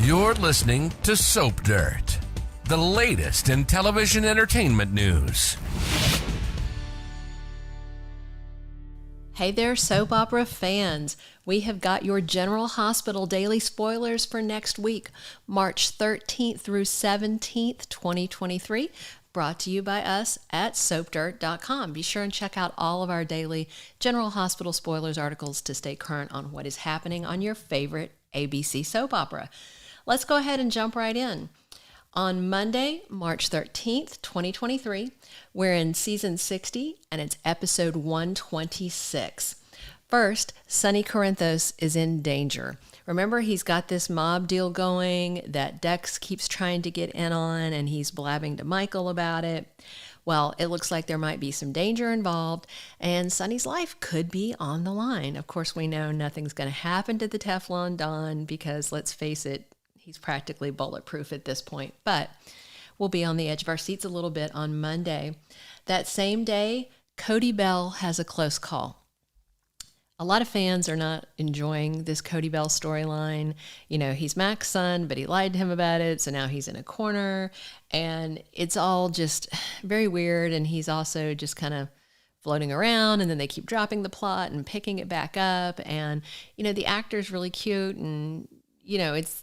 You're listening to Soap Dirt, the latest in television entertainment news. Hey there, soap opera fans. We have got your General Hospital daily spoilers for next week, March 13th through 17th, 2023, brought to you by us at soapdirt.com. Be sure and check out all of our daily General Hospital spoilers articles to stay current on what is happening on your favorite ABC soap opera. Let's go ahead and jump right in. On Monday, March 13th, 2023, we're in season 60 and it's episode 126. First, Sonny Corinthos is in danger. Remember, he's got this mob deal going that Dex keeps trying to get in on, and he's blabbing to Michael about it. Well, it looks like there might be some danger involved, and Sonny's life could be on the line. Of course, we know nothing's going to happen to the Teflon Don because, let's face it, he's practically bulletproof at this point, but we'll be on the edge of our seats a little bit on Monday. That same day, Cody Bell has a close call. A lot of fans are not enjoying this Cody Bell storyline. You know, he's Mac's son, but he lied to him about it, so now he's in a corner, and it's all just very weird, and he's also just kind of floating around, and then they keep dropping the plot and picking it back up, and, you know, the actor's really cute, and, you know, it's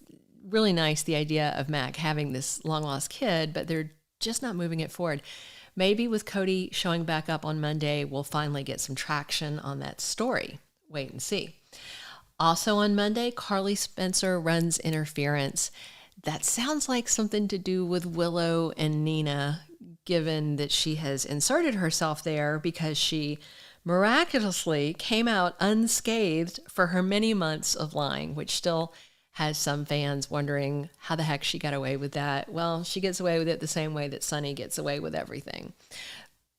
really nice, the idea of Mac having this long-lost kid, but they're just not moving it forward. Maybe with Cody showing back up on Monday, we'll finally get some traction on that story. Wait and see. Also on Monday, Carly Spencer runs interference. That sounds like something to do with Willow and Nina, given that she has inserted herself there because she miraculously came out unscathed for her many months of lying, which still has some fans wondering how the heck she got away with that. Well, she gets away with it the same way that Sonny gets away with everything,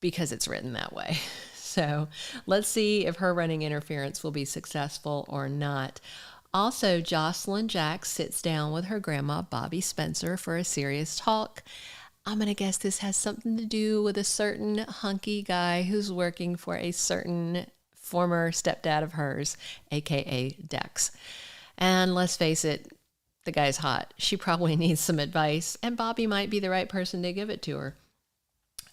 because it's written that way. So let's see if her running interference will be successful or not. Also, Josslyn Jacks sits down with her grandma, Bobbie Spencer, for a serious talk. I'm going to guess this has something to do with a certain hunky guy who's working for a certain former stepdad of hers, aka Dex. And let's face it, the guy's hot. She probably needs some advice, and Bobbie might be the right person to give it to her.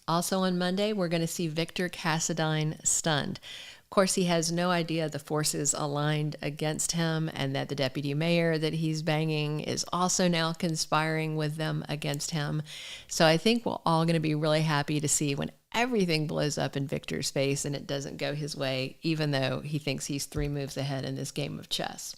Also on Monday, we're going to see Victor Cassadine stunned. Of course, he has no idea the forces aligned against him and that the deputy mayor that he's banging is also now conspiring with them against him. So I think we're all going to be really happy to see when everything blows up in Victor's face and it doesn't go his way, even though he thinks he's 3 moves ahead in this game of chess.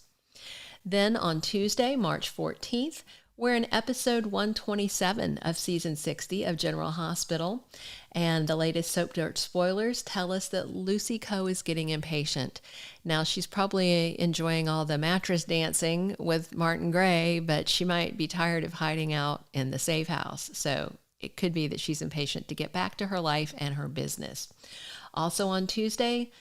Then on Tuesday, March 14th, we're in episode 127 of season 60 of General Hospital, and the latest Soap Dirt spoilers tell us that Lucy Coe is getting impatient. Now, she's probably enjoying all the mattress dancing with Martin Gray, but she might be tired of hiding out in the safe house, so it could be that she's impatient to get back to her life and her business. Also on Tuesday,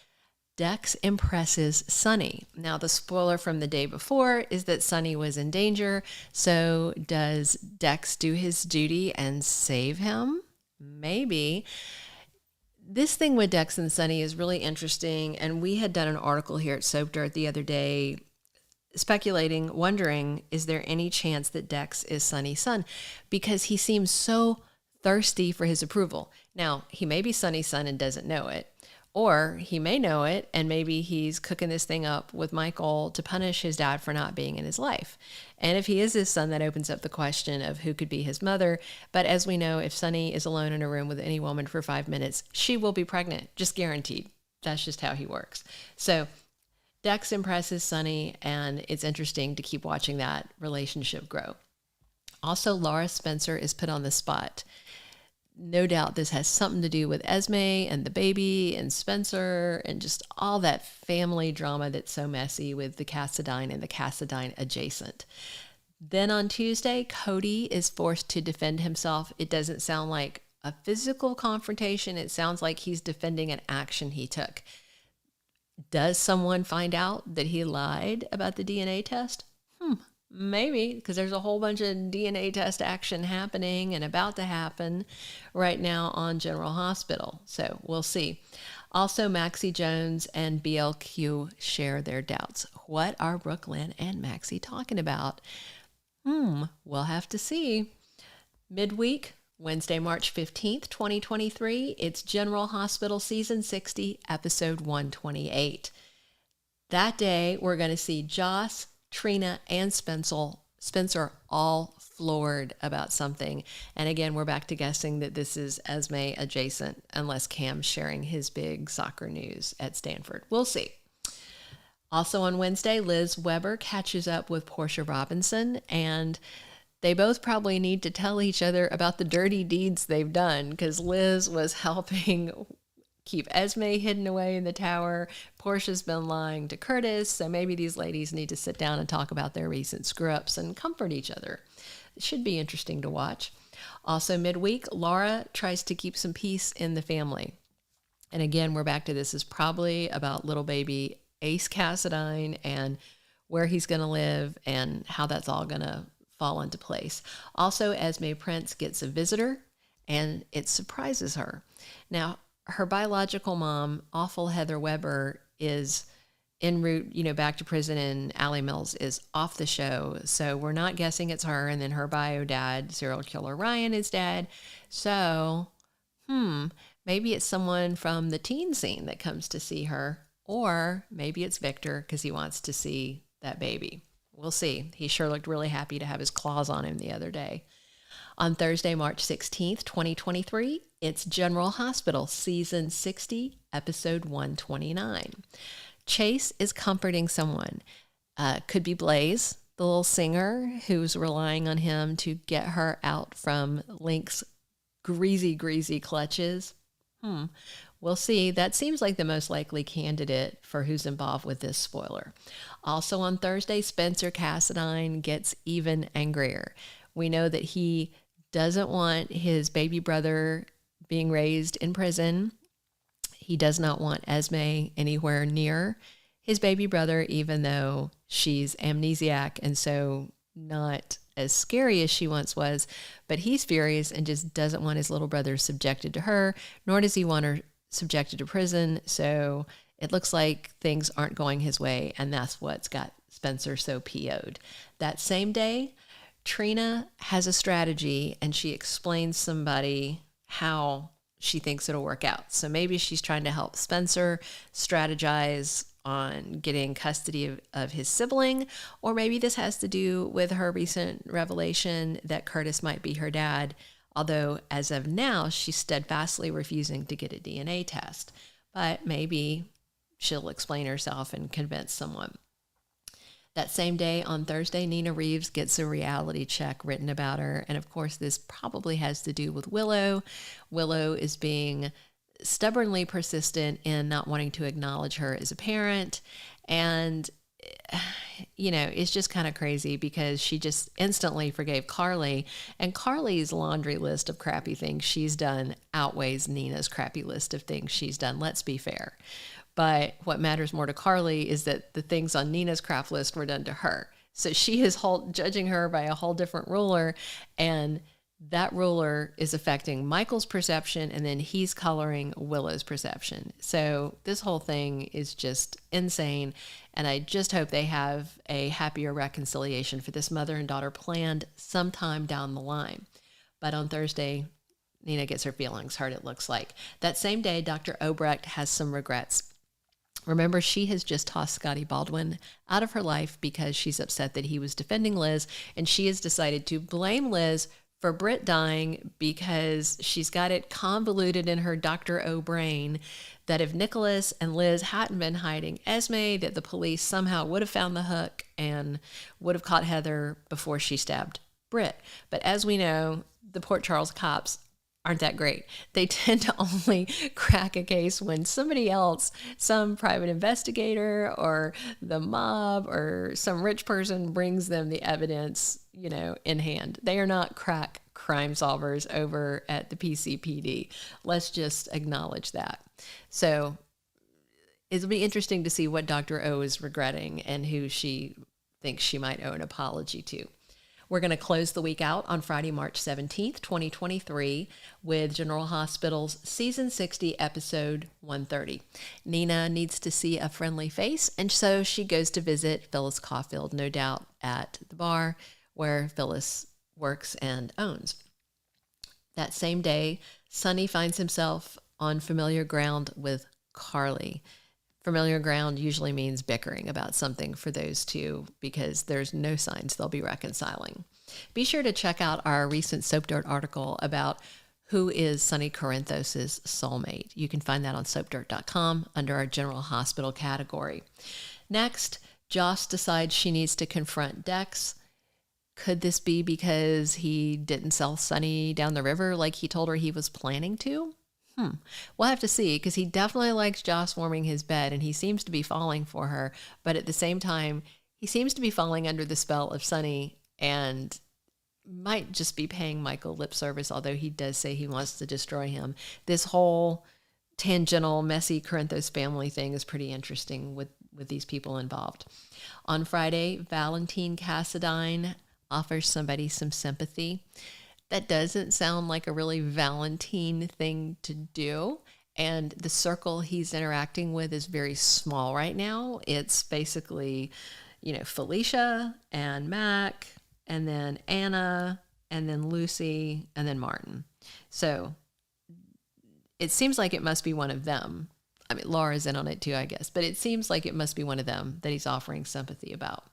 Dex impresses Sonny. Now, the spoiler from the day before is that Sonny was in danger, so does Dex do his duty and save him? Maybe. This thing with Dex and Sonny is really interesting, and we had done an article here at Soap Dirt the other day speculating, wondering, is there any chance that Dex is Sonny's son? Because he seems so thirsty for his approval. Now, he may be Sonny's son and doesn't know it. Or he may know it, and maybe he's cooking this thing up with Michael to punish his dad for not being in his life. And if he is his son, that opens up the question of who could be his mother. But as we know, if Sonny is alone in a room with any woman for 5 minutes, she will be pregnant, just guaranteed. That's just how he works. So Dex impresses Sonny, and it's interesting to keep watching that relationship grow. Also, Laura Spencer is put on the spot. No doubt this has something to do with Esme and the baby and Spencer and just all that family drama that's so messy with the Cassadine and the Cassadine adjacent. Then on Tuesday, Cody is forced to defend himself. It doesn't sound like a physical confrontation. It sounds like he's defending an action he took. Does someone find out that he lied about the DNA test? Maybe, because there's a whole bunch of DNA test action happening and about to happen right now on General Hospital. So we'll see. Also, Maxie Jones and BLQ share their doubts. What are Brooklyn and Maxie talking about? We'll have to see. Midweek, Wednesday, March 15th, 2023, it's General Hospital Season 60, Episode 128. That day, we're going to see Joss, Trina, and Spencer all floored about something. And again, we're back to guessing that this is Esme adjacent, unless Cam's sharing his big soccer news at Stanford. We'll see. Also on Wednesday, Liz Webber catches up with Portia Robinson, and they both probably need to tell each other about the dirty deeds they've done, because Liz was helping keep Esme hidden away in the tower. Portia's been lying to Curtis, so maybe these ladies need to sit down and talk about their recent screw-ups and comfort each other. It should be interesting to watch. Also midweek, Laura tries to keep some peace in the family. And again, we're back to this is probably about little baby Ace Cassadine and where he's going to live and how that's all going to fall into place. Also, Esme Prince gets a visitor, and it surprises her. Now, her biological mom, awful Heather Webber, is en route, back to prison, and Allie Mills is off the show. So we're not guessing it's her. And then her bio dad, serial killer Ryan, is dead. So, maybe it's someone from the teen scene that comes to see her. Or maybe it's Victor because he wants to see that baby. We'll see. He sure looked really happy to have his claws on him the other day. On Thursday, March 16th, 2023, it's General Hospital, Season 60, Episode 129. Chase is comforting someone. Could be Blaze, the little singer who's relying on him to get her out from Link's greasy clutches. We'll see. That seems like the most likely candidate for who's involved with this spoiler. Also on Thursday, Spencer Cassadine gets even angrier. We know that he doesn't want his baby brother being raised in prison. He does not want Esme anywhere near his baby brother, even though she's amnesiac and so not as scary as she once was. But he's furious and just doesn't want his little brother subjected to her, nor does he want her subjected to prison. So it looks like things aren't going his way, and that's what's got Spencer so PO'd. That same day, Trina has a strategy, and she explains somebody how she thinks it'll work out. So maybe she's trying to help Spencer strategize on getting custody of his sibling, or maybe this has to do with her recent revelation that Curtis might be her dad, although as of now, she's steadfastly refusing to get a DNA test. But maybe she'll explain herself and convince someone. That same day, on Thursday, Nina Reeves gets a reality check written about her. And of course, this probably has to do with Willow. Willow is being stubbornly persistent in not wanting to acknowledge her as a parent. And it's just kind of crazy because she just instantly forgave Carly, and Carly's laundry list of crappy things she's done outweighs Nina's crappy list of things she's done. Let's be fair. But what matters more to Carly is that the things on Nina's crap list were done to her. So she is judging her by a whole different ruler, and that ruler is affecting Michael's perception, and then he's coloring Willow's perception. So this whole thing is just insane, and I just hope they have a happier reconciliation for this mother and daughter planned sometime down the line. But on Thursday, Nina gets her feelings hurt, it looks like. That same day, Dr. Obrecht has some regrets. Remember, she has just tossed Scotty Baldwin out of her life because she's upset that he was defending Liz, and she has decided to blame Liz for Britt dying because she's got it convoluted in her Dr. O brain that if Nicholas and Liz hadn't been hiding Esme, that the police somehow would have found the hook and would have caught Heather before she stabbed Britt. But as we know, the Port Charles cops aren't that great. They tend to only crack a case when somebody else, some private investigator or the mob or some rich person brings them the evidence, in hand. They are not crack crime solvers over at the PCPD. Let's just acknowledge that. So it'll be interesting to see what Dr. O is regretting and who she thinks she might owe an apology to. We're going to close the week out on Friday, March 17th, 2023, with General Hospital's Season 60, Episode 130. Nina needs to see a friendly face, and so she goes to visit Phyllis Caulfield, no doubt at the bar, where Phyllis works and owns. That same day, Sonny finds himself on familiar ground with Carly. Familiar ground usually means bickering about something for those two because there's no signs they'll be reconciling. Be sure to check out our recent Soap Dirt article about who is Sonny Corinthos' soulmate. You can find that on soapdirt.com under our General Hospital category. Next, Joss decides she needs to confront Dex. Could this be because he didn't sell Sonny down the river like he told her he was planning to? We'll have to see, because he definitely likes Joss warming his bed, and he seems to be falling for her. But at the same time, he seems to be falling under the spell of Sonny and might just be paying Michael lip service, although he does say he wants to destroy him. This whole tangential, messy Corinthos family thing is pretty interesting with these people involved. On Friday, Valentine Cassadine offers somebody some sympathy. That doesn't sound like a really Valentine thing to do. And the circle he's interacting with is very small right now. It's basically, Felicia and Mac, and then Anna, and then Lucy, and then Martin. So it seems like it must be one of them. I mean, Laura's in on it too, I guess. But it seems like it must be one of them that he's offering sympathy about.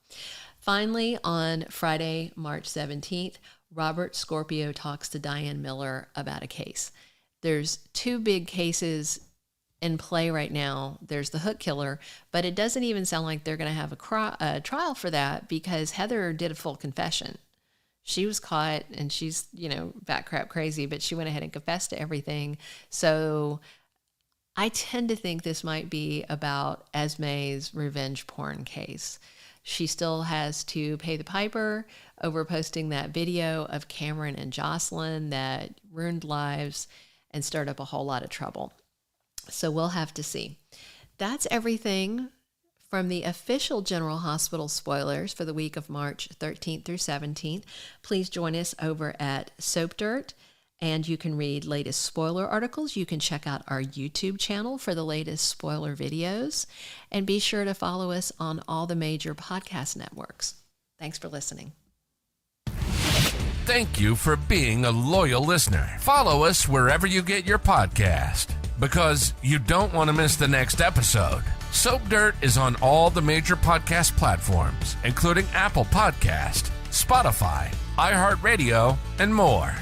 Finally, on Friday, March 17th, Robert Scorpio talks to Diane Miller about a case. There's two big cases in play right now. There's the hook killer, but it doesn't even sound like they're going to have a trial for that because Heather did a full confession. She was caught and she's, bat crap crazy, but she went ahead and confessed to everything. So I tend to think this might be about Esme's revenge porn case. She still has to pay the piper over posting that video of Cameron and Josslyn that ruined lives and stirred up a whole lot of trouble. So we'll have to see. That's everything from the official General Hospital spoilers for the week of March 13th through 17th. Please join us over at Soap Dirt, and you can read latest spoiler articles. You can check out our YouTube channel for the latest spoiler videos, and be sure to follow us on all the major podcast networks. Thanks for listening. Thank you for being a loyal listener. Follow us wherever you get your podcast, because you don't want to miss the next episode. Soap Dirt is on all the major podcast platforms, including Apple Podcast, Spotify, iHeartRadio, and more.